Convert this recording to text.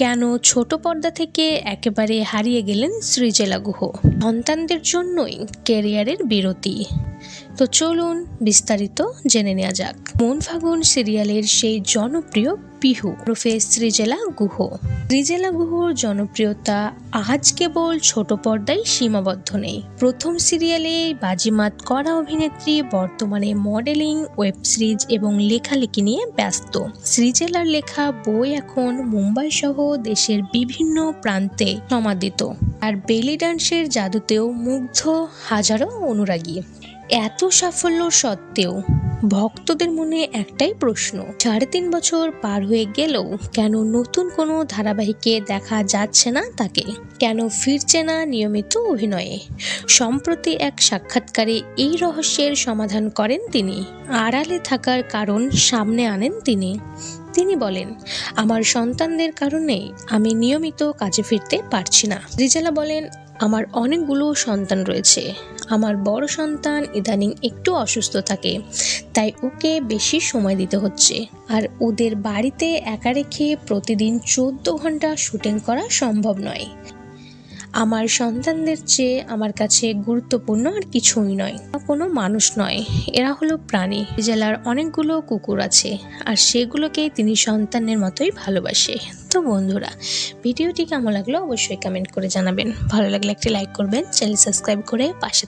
কেন ছোট পর্দা থেকে একেবারে হারিয়ে গেলেন সৃজেলা গুহ? সন্তানদের জন্যই ক্যারিয়ারের বিরতি। তো চলুন বিস্তারিত জেনে নেওয়া যাক। মন ফাগুন সিরিয়ালের সেই জনপ্রিয় পিহু ওরফে সৃজেলা গুহ। সৃজেলা গুহর জনপ্রিয়তা আজ কেবল ছোট পর্দায় সীমাবদ্ধ নেই। প্রথম সিরিয়ালে বাজিমাত করা অভিনেত্রী বর্তমানে মডেলিং, ওয়েব সিরিজ এবং লেখালেখি নিয়ে ব্যস্ত। সৃজেলার লেখা বই এখন মুম্বাই সহ দেশের বিভিন্ন প্রান্তে সমাদিত। আর বেলি ডান্সের জাদুতেও মুগ্ধ হাজারো অনুরাগী। এত সাফল্য সত্ত্বেও ভক্তদের মনে একটাই প্রশ্ন, 3.5 বছর পার হয়ে গেলেও কেন নতুন কোনো ধারাবাহিকে দেখা যাচ্ছে না তাকে? কেন ফিরছে না নিয়মিত অভিনয়ে? সম্প্রতি এক সাক্ষাৎকারে এই রহস্যের সমাধান করেন তিনি। আড়ালে থাকার কারণ সামনে আনেন তিনি বলেন, আমার সন্তানদের কারণে আমি নিয়মিত কাজে ফিরতে পারছি না। সৃজেলা বলেন, আমার অনেকগুলো সন্তান রয়েছে। আমার বড় সন্তান ইদানিং একটু অসুস্থ থাকে, তাই ওকে বেশি সময় দিতে হচ্ছে। আর ওদের বাড়িতে একা রেখে প্রতিদিন 14 ঘন্টা শুটিং করা সম্ভব নয়। আমার সন্তানদের চেয়ে আমার কাছে গুরুত্বপূর্ণ আর কিছুই নয়। কোনো মানুষ নয়, এরা হলো প্রাণী। জেলার অনেকগুলো কুকুর আছে, আর সেগুলোকে তিনি সন্তানের মতোই ভালোবাসে। তো বন্ধুরা, ভিডিওটি কেমন লাগলো অবশ্যই কমেন্ট করে জানাবেন। ভালো লাগলে একটি লাইক করবেন, চ্যানেল সাবস্ক্রাইব করে পাশে থাকবেন।